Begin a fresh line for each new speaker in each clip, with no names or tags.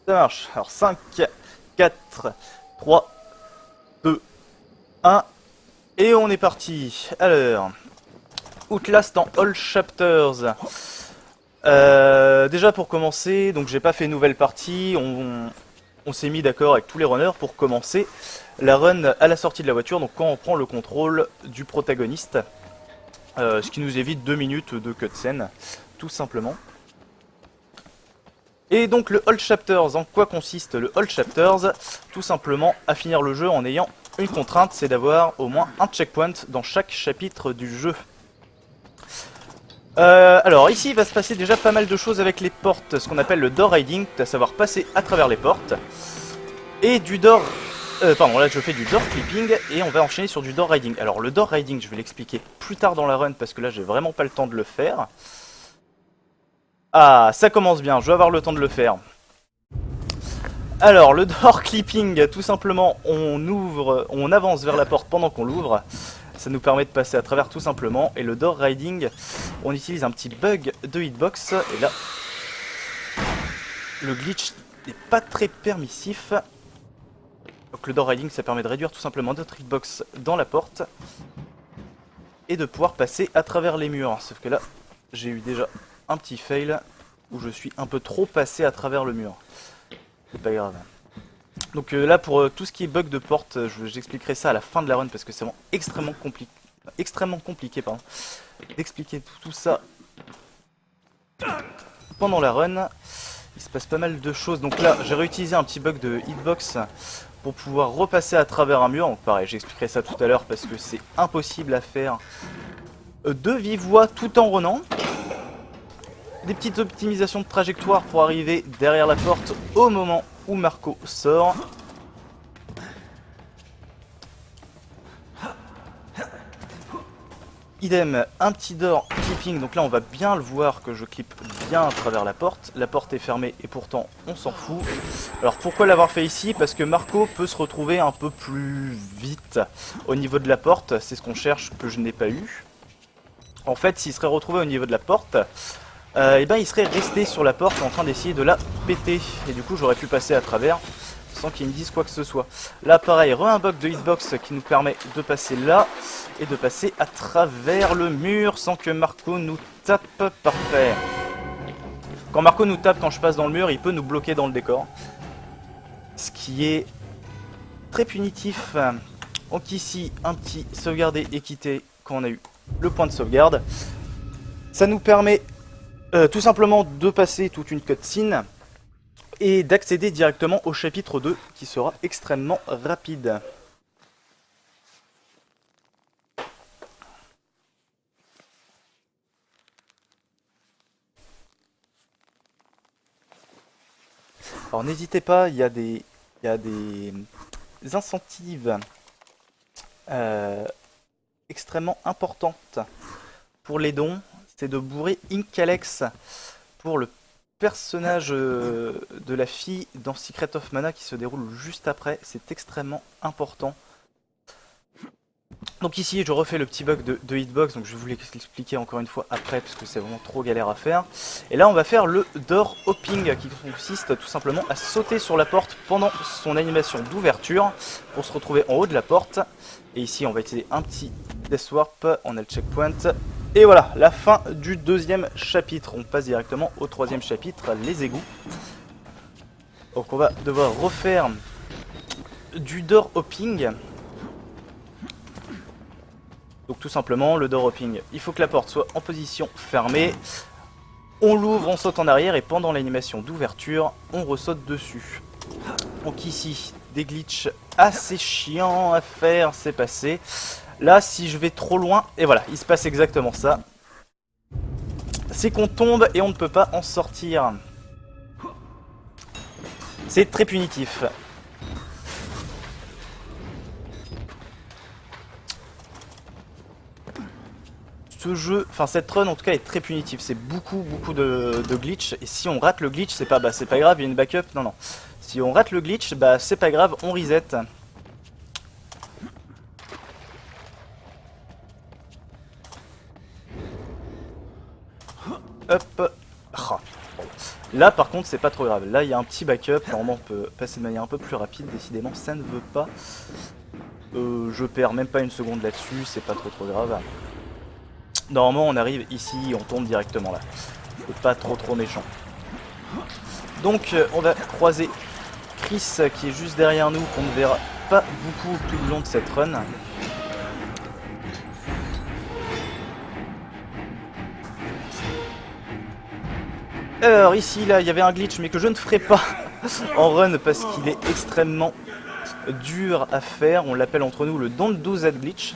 Ça marche. Alors 5, 4, 3, 2, 1. Et on est parti. Alors, Outlast en All Chapters. Déjà pour commencer, donc j'ai pas fait nouvelle partie. On s'est mis d'accord avec tous les runners pour commencer la run à la sortie de la voiture. Donc quand on prend le contrôle du protagoniste. Ce qui nous évite 2 minutes de cutscene, tout simplement. Et donc le All Chapters, en quoi consiste le All Chapters? Tout simplement à finir le jeu en ayant une contrainte, c'est d'avoir au moins un checkpoint dans chaque chapitre du jeu. Alors ici il va se passer déjà pas mal de choses avec les portes, ce qu'on appelle le door riding, à savoir passer à travers les portes. Et du door... pardon, là je fais du door clipping et on va enchaîner sur du door riding. Alors le door riding je vais l'expliquer plus tard dans la run parce que là j'ai vraiment pas le temps de le faire. Ah, ça commence bien, je vais avoir le temps de le faire. Alors, le door clipping, tout simplement, on avance vers la porte pendant qu'on l'ouvre. Ça nous permet de passer à travers tout simplement. Et le door riding, on utilise un petit bug de hitbox. Et là, le glitch n'est pas très permissif. Donc le door riding, ça permet de réduire tout simplement notre hitbox dans la porte. Et de pouvoir passer à travers les murs. Sauf que là, j'ai eu déjà un petit fail où je suis un peu trop passé à travers le mur. C'est pas grave. Donc là pour tout ce qui est bug de porte, j'expliquerai ça à la fin de la run parce que c'est vraiment extrêmement compliqué d'expliquer tout ça pendant la run. Il se passe pas mal de choses. Donc là j'ai réutilisé un petit bug de hitbox pour pouvoir repasser à travers un mur. Donc pareil, j'expliquerai ça tout à l'heure parce que c'est impossible à faire de vive voix tout en runant. Des petites optimisations de trajectoire pour arriver derrière la porte au moment où Marco sort. Idem, un petit door clipping, donc là on va bien le voir que je clippe bien à travers la porte. La porte est fermée et pourtant on s'en fout. Alors pourquoi l'avoir fait ici? Parce que Marco peut se retrouver un peu plus vite au niveau de la porte, c'est ce qu'on cherche que je n'ai pas eu. En fait s'il serait retrouvé au niveau de la porte, et ben il serait resté sur la porte en train d'essayer de la péter. Et du coup j'aurais pu passer à travers sans qu'il me dise quoi que ce soit. Là pareil, un bug de hitbox qui nous permet de passer là et de passer à travers le mur sans que Marco nous tape. Parfait. Quand Marco nous tape quand je passe dans le mur, il peut nous bloquer dans le décor. Ce qui est très punitif. Donc ici un petit sauvegarder et quitter quand on a eu le point de sauvegarde. Ça nous permet tout simplement de passer toute une cutscene et d'accéder directement au chapitre 2 qui sera extrêmement rapide. Alors n'hésitez pas, il y a des incentives extrêmement importantes pour les dons. C'est de bourrer Inkalex pour le personnage de la fille dans Secret of Mana qui se déroule juste après. C'est extrêmement important. Donc ici je refais le petit bug de hitbox, donc je vais vous l'expliquer encore une fois après parce que c'est vraiment trop galère à faire. Et là on va faire le door hopping qui consiste tout simplement à sauter sur la porte pendant son animation d'ouverture pour se retrouver en haut de la porte. Et ici on va utiliser un petit death warp, on a le checkpoint. Et voilà, la fin du deuxième chapitre. On passe directement au troisième chapitre, les égouts. Donc on va devoir refaire du door hopping. Donc tout simplement, le door hopping, il faut que la porte soit en position fermée. On l'ouvre, on saute en arrière et pendant l'animation d'ouverture, on ressaute dessus. Donc ici, des glitches assez chiants à faire, c'est passé. Là, si je vais trop loin, et voilà, il se passe exactement ça. C'est qu'on tombe et on ne peut pas en sortir. C'est très punitif. Ce jeu, enfin cette run en tout cas est très punitive, c'est beaucoup de glitch et si on rate le glitch c'est pas grave, il y a une backup, non. Si on rate le glitch, bah c'est pas grave, on reset. Hop. Oh. Là par contre c'est pas trop grave, là il y a un petit backup, normalement on peut passer de manière un peu plus rapide, décidément ça ne veut pas. Je perds même pas une seconde là-dessus, c'est pas trop grave. Normalement on arrive ici, on tombe directement là. C'est pas trop méchant. Donc on va croiser Chris qui est juste derrière nous, qu'on ne verra pas beaucoup tout le long de cette run. Alors ici là il y avait un glitch mais que je ne ferai pas en run parce qu'il est extrêmement dur à faire. On l'appelle entre nous le Don't Do That glitch.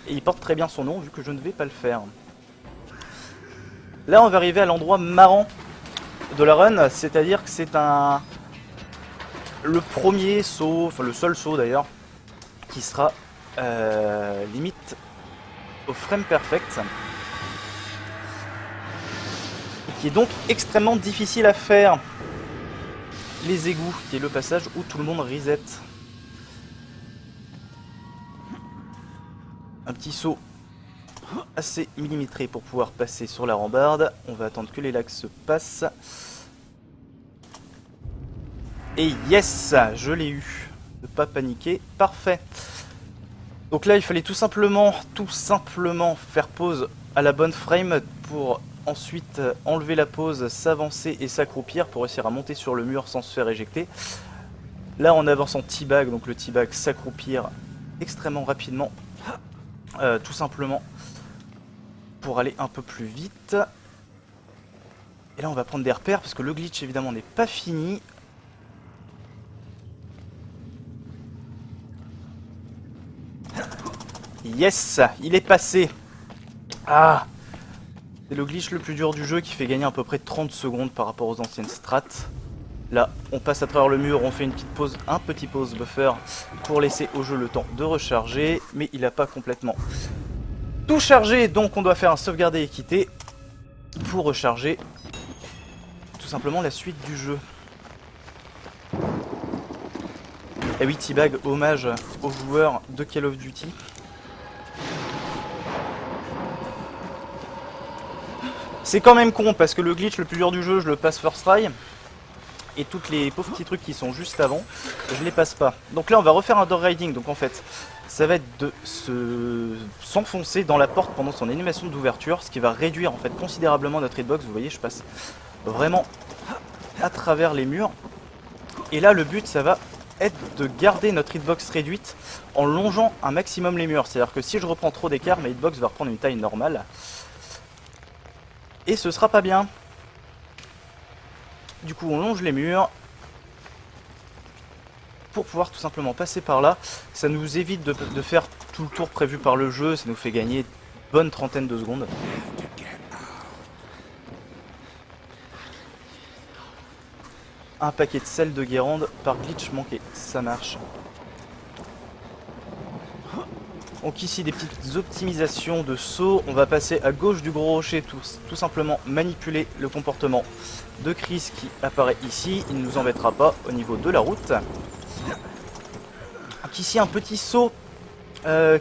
Et il porte très bien son nom vu que je ne vais pas le faire. Là on va arriver à l'endroit marrant de la run, c'est-à-dire que c'est le premier saut, enfin le seul saut d'ailleurs, qui sera limite au frame perfect. Qui est donc extrêmement difficile à faire. Les égouts, qui est le passage où tout le monde reset. Un petit saut assez millimétré pour pouvoir passer sur la rambarde. On va attendre que les lags se passent. Et yes, je l'ai eu. Ne pas paniquer, parfait. Donc là il fallait tout simplement faire pause à la bonne frame pour ensuite enlever la pause, s'avancer et s'accroupir pour réussir à monter sur le mur sans se faire éjecter. Là en avançant T-bag, donc le T-bag s'accroupir extrêmement rapidement, tout simplement pour aller un peu plus vite. Et là on va prendre des repères parce que le glitch évidemment n'est pas fini. Yes, il est passé. Ah, c'est le glitch le plus dur du jeu qui fait gagner à peu près 30 secondes par rapport aux anciennes strats. Là, on passe à travers le mur, on fait une petite pause, un petit pause buffer pour laisser au jeu le temps de recharger. Mais il n'a pas complètement tout chargé, donc on doit faire un sauvegarder et quitter pour recharger tout simplement la suite du jeu. Et oui, T-bag, hommage aux joueurs de Call of Duty. C'est quand même con parce que le glitch le plus dur du jeu, je le passe first try. Et toutes les pauvres petits trucs qui sont juste avant, je les passe pas. Donc là on va refaire un door riding, donc en fait ça va être de s'enfoncer dans la porte pendant son animation d'ouverture, ce qui va réduire en fait considérablement notre hitbox. Vous voyez, je passe vraiment à travers les murs. Et là le but ça va être de garder notre hitbox réduite en longeant un maximum les murs. C'est-à-dire que si je reprends trop d'écart, ma hitbox va reprendre une taille normale. Et ce sera pas bien. Du coup on longe les murs pour pouvoir tout simplement passer par là. Ça nous évite de faire tout le tour prévu par le jeu. Ça nous fait gagner une bonne trentaine de secondes. Un paquet de sel de Guérande par glitch manqué. Ça marche. Donc ici des petites optimisations de saut. On va passer à gauche du gros rocher, tout simplement manipuler le comportement de Chris qui apparaît ici. Il ne nous embêtera pas au niveau de la route. Donc ici un petit saut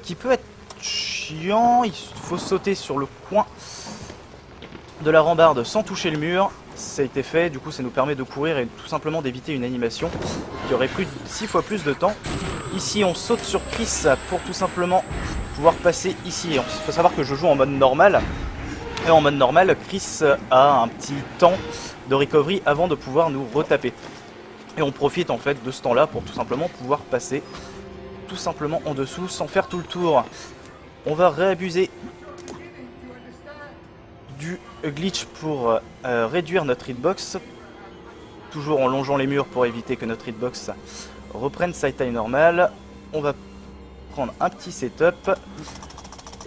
qui peut être chiant. Il faut sauter sur le coin de la rambarde sans toucher le mur. Ça a été fait, du coup ça nous permet de courir et tout simplement d'éviter une animation qui aurait pris 6 fois plus de temps. Ici on saute sur Chris pour tout simplement pouvoir passer ici. Il faut savoir que je joue en mode normal. Et en mode normal, Chris a un petit temps de recovery avant de pouvoir nous retaper. Et on profite en fait de ce temps là pour tout simplement pouvoir passer tout simplement en dessous sans faire tout le tour. On va réabuser du glitch pour réduire notre hitbox. Toujours en longeant les murs pour éviter que notre hitbox reprenne sa taille normale. On va prendre un petit setup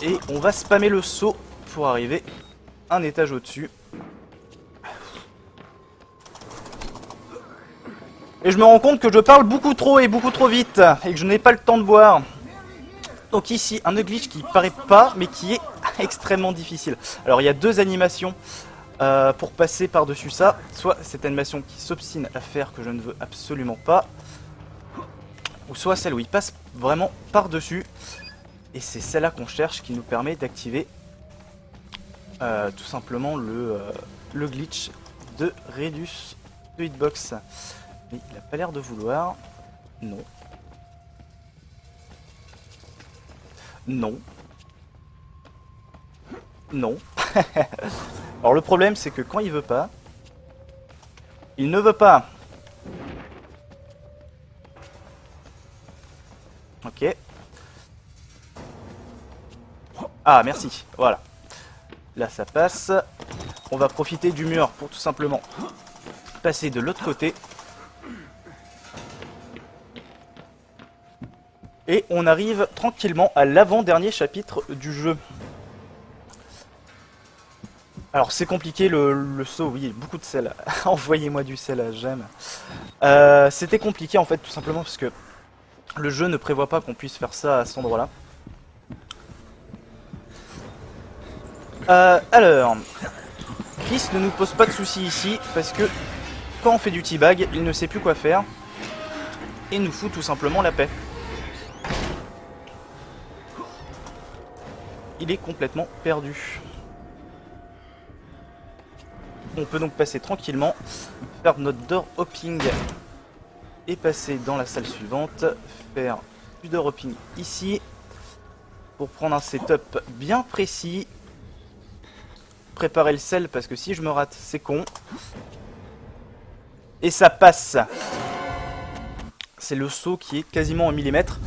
et on va spammer le saut pour arriver un étage au-dessus. Et je me rends compte que je parle beaucoup trop et beaucoup trop vite et que je n'ai pas le temps de boire. Donc ici un glitch qui paraît pas mais qui est extrêmement difficile. Alors il y a deux animations pour passer par-dessus ça. Soit cette animation qui s'obstine à faire que je ne veux absolument pas, ou soit celle où il passe vraiment par-dessus. Et c'est celle-là qu'on cherche qui nous permet d'activer tout simplement le glitch de Redus de hitbox. Mais il a pas l'air de vouloir. Non. Non. Non. Alors le problème c'est que quand il veut pas, il ne veut pas. Ok. Ah merci, voilà. Là ça passe. On va profiter du mur pour tout simplement passer de l'autre côté. Et on arrive tranquillement à l'avant-dernier chapitre du jeu. Alors c'est compliqué le saut, oui, beaucoup de sel. Envoyez-moi du sel, j'aime. C'était compliqué en fait tout simplement parce que le jeu ne prévoit pas qu'on puisse faire ça à cet endroit-là. Alors, Chris ne nous pose pas de soucis ici parce que quand on fait du teabag, il ne sait plus quoi faire et nous fout tout simplement la paix. Il est complètement perdu. On peut donc passer tranquillement, faire notre door hopping et passer dans la salle suivante, faire du door hopping ici pour prendre un setup bien précis. Préparer le sel parce que si je me rate c'est con. Et ça passe. C'est le saut qui est quasiment en millimètre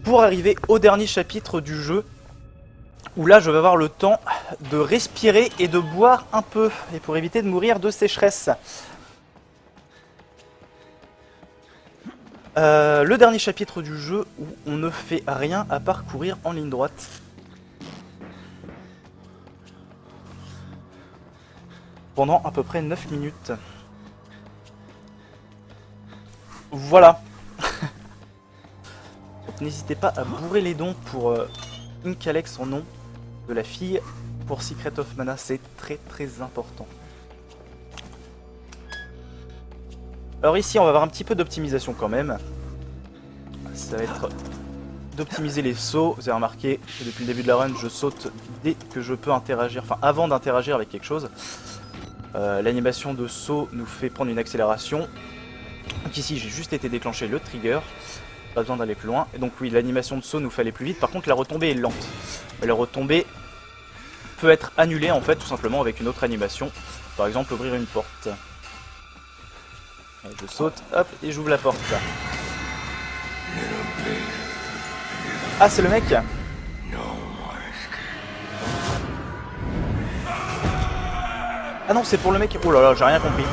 pour arriver au dernier chapitre du jeu où là je vais avoir le temps de respirer et de boire un peu et pour éviter de mourir de sécheresse. Le dernier chapitre du jeu où on ne fait rien à part courir en ligne droite. Pendant à peu près 9 minutes. Voilà. N'hésitez pas à bourrer les dons pour Incalex en nom de la fille. Pour Secret of Mana, c'est très important. Alors ici, on va avoir un petit peu d'optimisation quand même. Ça va être d'optimiser les sauts. Vous avez remarqué que depuis le début de la run, je saute dès que je peux interagir, enfin avant d'interagir avec quelque chose. L'animation de saut nous fait prendre une accélération. Donc ici, j'ai juste été déclenché le trigger. Pas besoin d'aller plus loin. Et donc oui, l'animation de saut nous fait aller plus vite. Par contre, la retombée est lente. Et la retombée peut être annulée en fait, tout simplement avec une autre animation. Par exemple, ouvrir une porte. Je saute, hop, et j'ouvre la porte. Ah, c'est le mec. Ah non, c'est pour le mec. Oh là là, j'ai rien compris.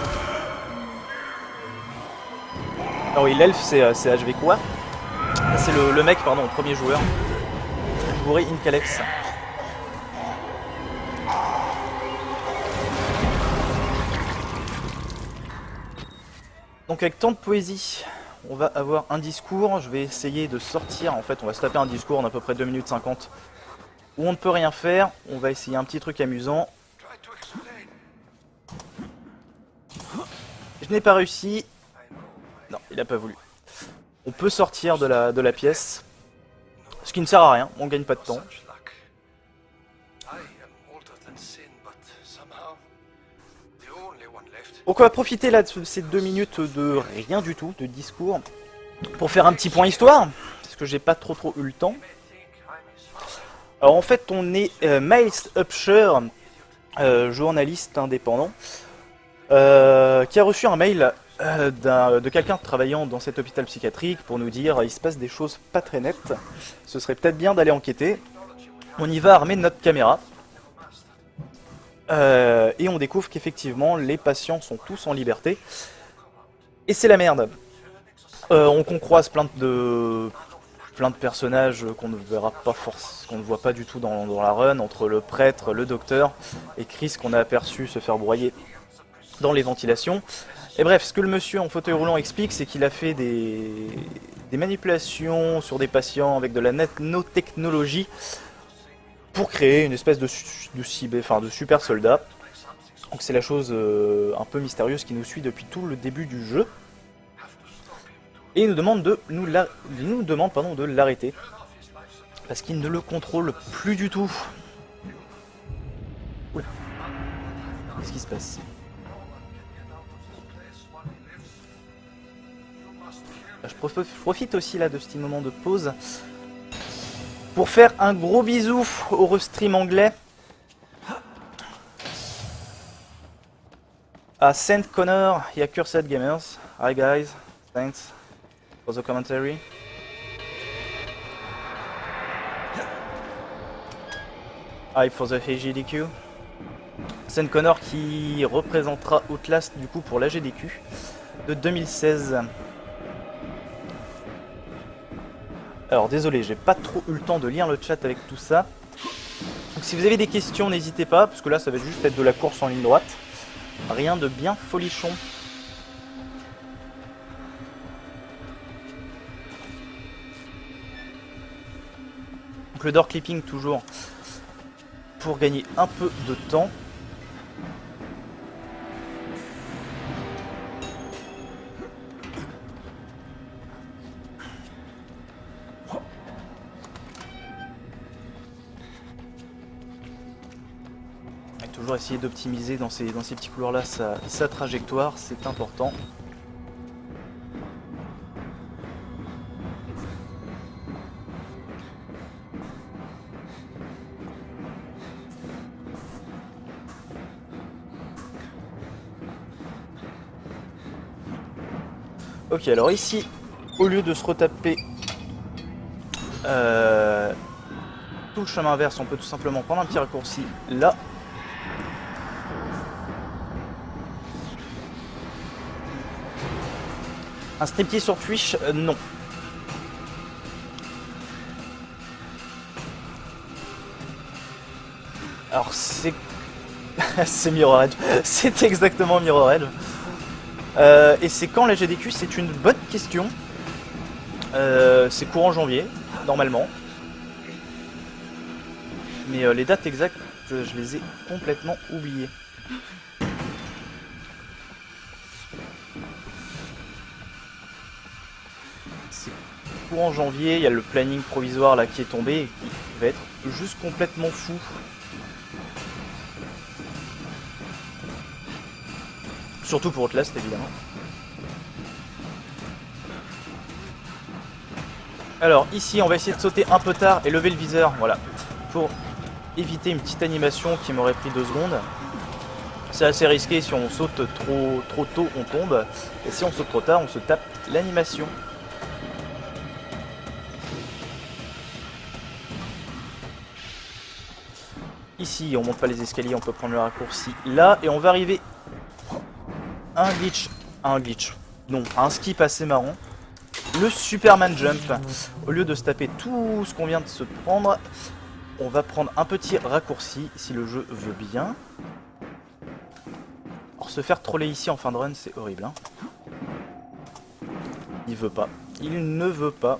Ah oui, l'elfe, c'est HV quoi. C'est le mec, pardon, le premier joueur. Bourré Incalex. Donc avec tant de poésie, on va avoir un discours. Je vais essayer de sortir. En fait, on va se taper un discours en à peu près 2 minutes 50 où on ne peut rien faire. On va essayer un petit truc amusant. Je n'ai pas réussi. Non, il n'a pas voulu. On peut sortir de la pièce. Ce qui ne sert à rien, on gagne pas de temps. Donc on va profiter là de ces 2 minutes de rien du tout, de discours, pour faire un petit point histoire, parce que j'ai pas trop eu le temps. Alors en fait on est Miles Upshur, journaliste indépendant, qui a reçu un mail de quelqu'un travaillant dans cet hôpital psychiatrique pour nous dire il se passe des choses pas très nettes, ce serait peut-être bien d'aller enquêter. On y va armé de notre caméra. Et on découvre qu'effectivement les patients sont tous en liberté. Et c'est la merde. On croise plein de personnages qu'on ne verra pas forcément, qu'on ne voit pas du tout dans la run, entre le prêtre, le docteur et Chris qu'on a aperçu se faire broyer dans les ventilations. Et bref, ce que le monsieur en fauteuil roulant explique, c'est qu'il a fait des manipulations sur des patients avec de la nanotechnologie pour créer une espèce de super soldat. Donc c'est la chose un peu mystérieuse qui nous suit depuis tout le début du jeu. Et il nous demande de l'arrêter. Parce qu'il ne le contrôle plus du tout. Oula. Qu'est-ce qui se passe? Je profite aussi là de ce petit moment de pause pour faire un gros bisou au restream anglais. À Saint Connor, il y a Cursed Gamers. Hi guys, thanks for the commentary. Hi for the HGDQ. Saint Connor qui représentera Outlast du coup pour la GDQ de 2016. Alors désolé, j'ai pas trop eu le temps de lire le chat avec tout ça. Donc si vous avez des questions, n'hésitez pas, parce que là ça va juste être de la course en ligne droite. Rien de bien folichon. Donc le door clipping toujours pour gagner un peu de temps. Toujours essayer d'optimiser dans ces petits couloirs là sa trajectoire, c'est important. Ok, alors ici, au lieu de se retaper tout le chemin inverse, on peut tout simplement prendre un petit raccourci là. Un striptease sur Twitch, non. Alors c'est... c'est Mirror Edge. C'est exactement Mirror Edge. Et c'est quand la GDQ? C'est une bonne question. C'est courant janvier, normalement. Mais les dates exactes, je les ai complètement oubliées. En janvier, il y a le planning provisoire là qui est tombé et qui va être juste complètement fou. Surtout pour Outlast évidemment. Alors ici on va essayer de sauter un peu tard et lever le viseur, voilà, pour éviter une petite animation qui m'aurait pris 2 secondes. C'est assez risqué, si on saute trop tôt on tombe, et si on saute trop tard on se tape l'animation. Ici, on monte pas les escaliers, on peut prendre le raccourci là, et on va arriver à un glitch, non, à un skip assez marrant, le Superman Jump. Au lieu de se taper tout ce qu'on vient de se prendre, on va prendre un petit raccourci, si le jeu veut bien. Alors se faire troller ici en fin de run, c'est horrible, hein. Il veut pas, il ne veut pas.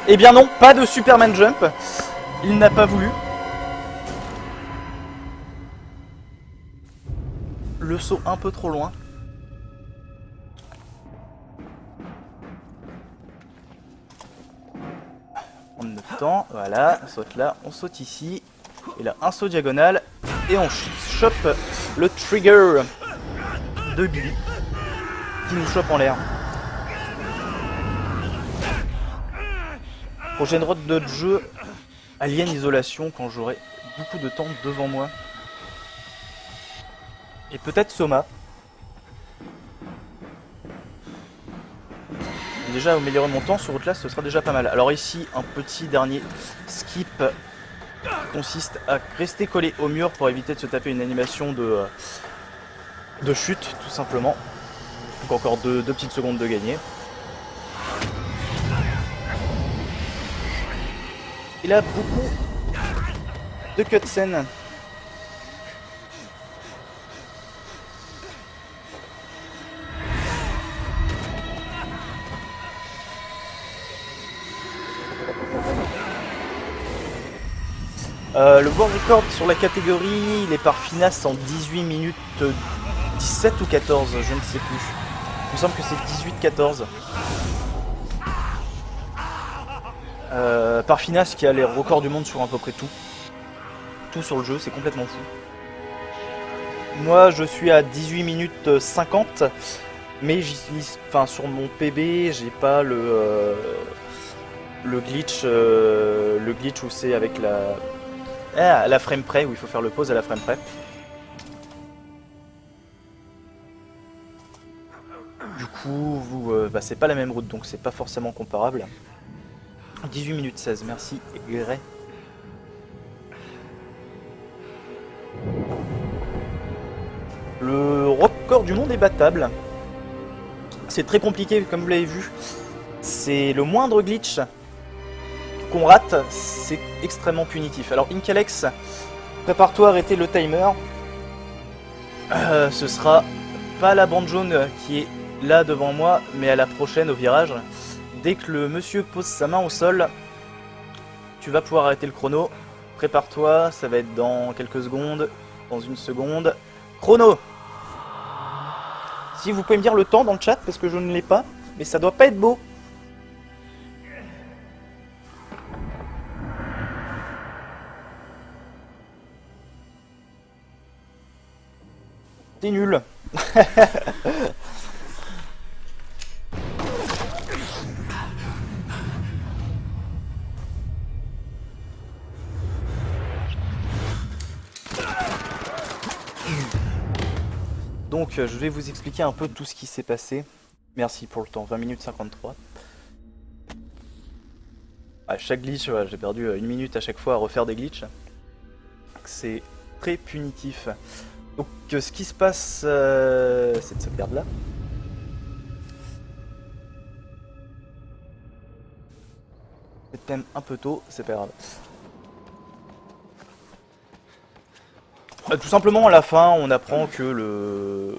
Eh bien non, pas de Superman Jump. Il n'a pas voulu. Le saut un peu trop loin. On a notre temps, voilà, on saute là, on saute ici. Et là, un saut diagonal. Et on chope le trigger de Billy qui nous chope en l'air. Prochaine route de jeu, Alien Isolation, quand j'aurai beaucoup de temps devant moi. Et peut-être Soma. Déjà améliorer mon temps sur Outlast, ce sera déjà pas mal. Alors ici, un petit dernier skip qui consiste à rester collé au mur pour éviter de se taper une animation de chute, tout simplement. Donc encore deux petites secondes de gagner. Il a beaucoup de cutscenes. Le world record sur la catégorie, il est par Finas en 18 minutes 17 ou 14, je ne sais plus. Il me semble que c'est 18-14. Par Finas qui a les records du monde sur à peu près tout. Tout sur le jeu, c'est complètement fou. Moi je suis à 18 minutes 50, mais j'utilise, enfin sur mon PB, j'ai pas le glitch où c'est avec la frame près, où il faut faire le pause à la frame près. Du coup, bah, c'est pas la même route, donc c'est pas forcément comparable. 18 minutes 16, merci Grey. Le record du monde est battable. C'est très compliqué, comme vous l'avez vu. C'est le moindre glitch qu'on rate, c'est extrêmement punitif. Alors Inkalex, prépare-toi à arrêter le timer. Ce sera pas la bande jaune qui est là devant moi, mais à la prochaine au virage. Dès que le monsieur pose sa main au sol, tu vas pouvoir arrêter le chrono. Prépare-toi, ça va être dans quelques secondes, dans une seconde. Chrono! Si vous pouvez me dire le temps dans le chat, parce que je ne l'ai pas, mais ça doit pas être beau. T'es nul. Donc je vais vous expliquer un peu tout ce qui s'est passé. Merci pour le temps, 20 minutes 53. À chaque glitch, ouais, j'ai perdu 1 minute à chaque fois à refaire des glitches. C'est très punitif. Donc ce qui se passe, cette sauvegarde là. C'est même un peu tôt, c'est pas grave. Tout simplement à la fin, on apprend que le...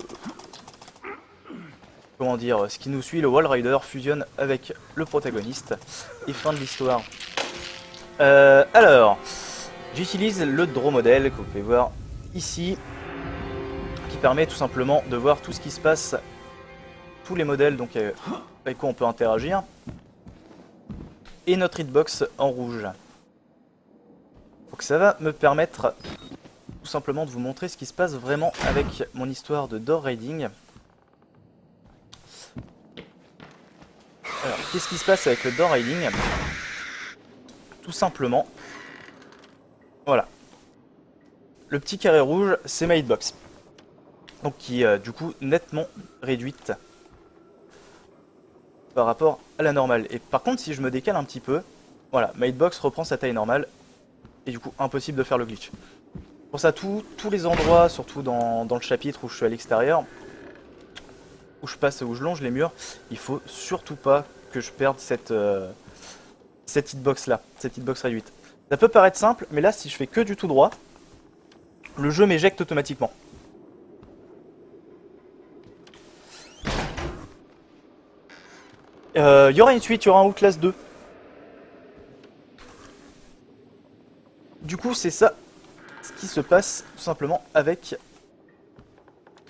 Comment dire, ce qui nous suit, le Wall Rider, fusionne avec le protagoniste. Et fin de l'histoire. Alors, j'utilise le Draw Model que vous pouvez voir ici, qui permet tout simplement de voir tout ce qui se passe, tous les modèles donc avec quoi on peut interagir, et notre hitbox en rouge. Donc ça va me permettre tout simplement de vous montrer ce qui se passe vraiment avec mon histoire de door raiding. Alors, qu'est-ce qui se passe avec le door raiding? Tout simplement, voilà. Le petit carré rouge, c'est ma hitbox. Donc qui est du coup nettement réduite par rapport à la normale. Et par contre, si je me décale un petit peu, voilà, ma hitbox reprend sa taille normale. Et du coup, impossible de faire le glitch. Pour ça, tous les endroits, surtout dans le chapitre où je suis à l'extérieur, où je passe, où je longe les murs, il faut surtout pas que je perde cette hitbox là, cette hitbox réduite. Ça peut paraître simple, mais là, si je fais que du tout droit, le jeu m'éjecte automatiquement. Il y aura une suite, il y aura un Outlast 2. Du coup, c'est ça ce qui se passe tout simplement avec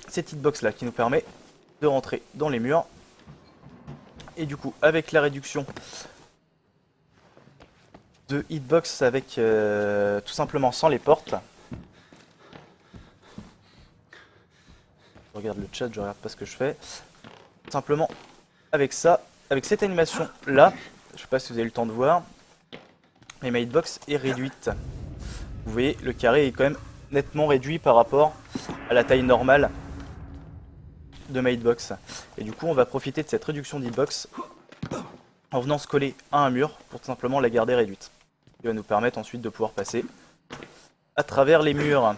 cette hitbox là qui nous permet de rentrer dans les murs. Et du coup, avec la réduction de hitbox avec tout simplement sans les portes. Je regarde le chat, je regarde pas ce que je fais. Tout simplement avec ça, avec cette animation là, je sais pas si vous avez eu le temps de voir, mais ma hitbox est réduite. Vous voyez, le carré est quand même nettement réduit par rapport à la taille normale de ma hitbox. Et du coup, on va profiter de cette réduction d'hitbox en venant se coller à un mur pour tout simplement la garder réduite. Ce qui va nous permettre ensuite de pouvoir passer à travers les murs.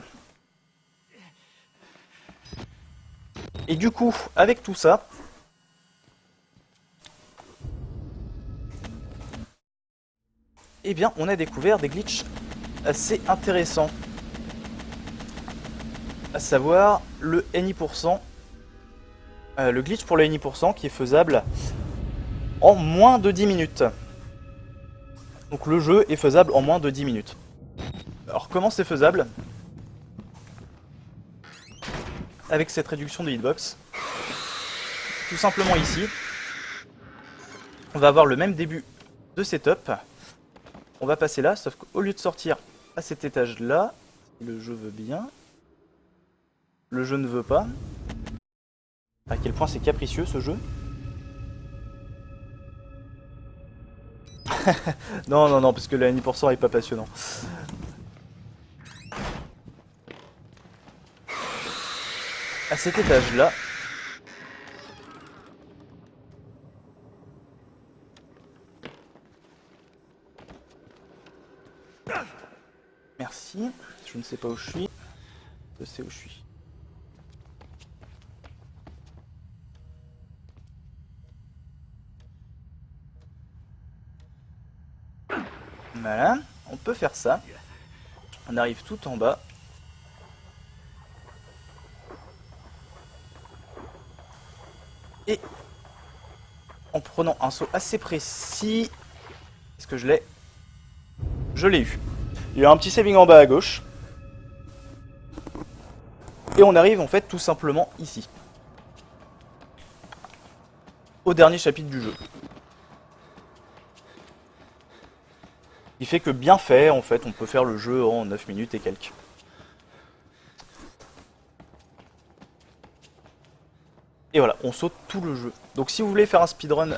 Et du coup, avec tout ça, eh bien, on a découvert des glitches assez intéressants. À savoir le NI%. Le glitch pour le NI% qui est faisable en moins de 10 minutes. Donc le jeu est faisable en moins de 10 minutes. Alors comment c'est faisable? Avec cette réduction de hitbox. Tout simplement ici, on va avoir le même début de setup. On va passer là, sauf qu'au lieu de sortir à cet étage là, si le jeu veut bien, Le jeu ne veut pas. À quel point c'est capricieux ce jeu. Non, non, non, parce que le 1% est pas passionnant. À cet étage-là. Merci. Je ne sais pas où je suis. Je sais où je suis. Voilà. On peut faire ça. On arrive tout en bas. Et en prenant un saut assez précis. Est-ce que je l'ai? Je l'ai eu. Il y a un petit saving en bas à gauche. Et on arrive en fait tout simplement ici. Au dernier chapitre du jeu. Il fait que bien fait, en fait, on peut faire le jeu en 9 minutes et quelques. Et voilà, on saute tout le jeu. Donc si vous voulez faire un speedrun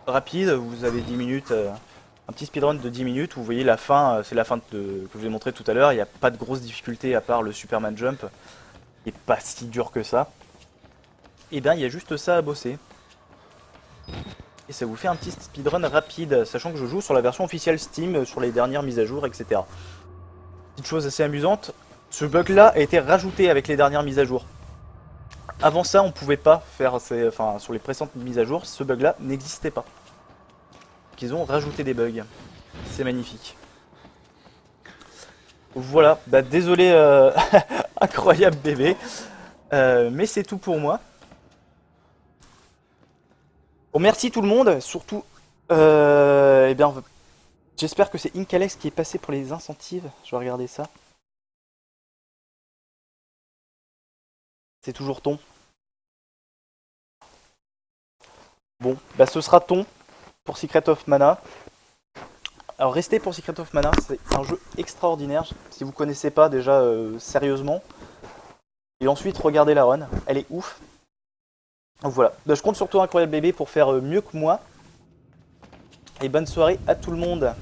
rapide, vous avez 10 minutes, un petit speedrun de 10 minutes, vous voyez la fin, c'est la fin que je vous ai montré tout à l'heure, il n'y a pas de grosses difficultés à part le Superman Jump, qui est pas si dur que ça. Et bien il y a juste ça à bosser. Et ça vous fait un petit speedrun rapide, sachant que je joue sur la version officielle Steam, sur les dernières mises à jour, etc. Petite chose assez amusante, ce bug là a été rajouté avec les dernières mises à jour. Avant ça, on pouvait pas faire, enfin sur les précédentes mises à jour, ce bug là n'existait pas. Donc ils ont rajouté des bugs. C'est magnifique. Voilà, bah désolé, incroyable bébé. Mais c'est tout pour moi. Bon, merci tout le monde, surtout, eh bien, j'espère que c'est Inkalex qui est passé pour les incentives. Je vais regarder ça. C'est toujours ton. Bon, bah ce sera ton pour Secret of Mana. Alors restez pour Secret of Mana, c'est un jeu extraordinaire. Si vous connaissez pas déjà sérieusement. Et ensuite regardez la run, elle est ouf. Donc voilà, bah, je compte sur toi Incroyable Bébé pour faire mieux que moi. Et bonne soirée à tout le monde.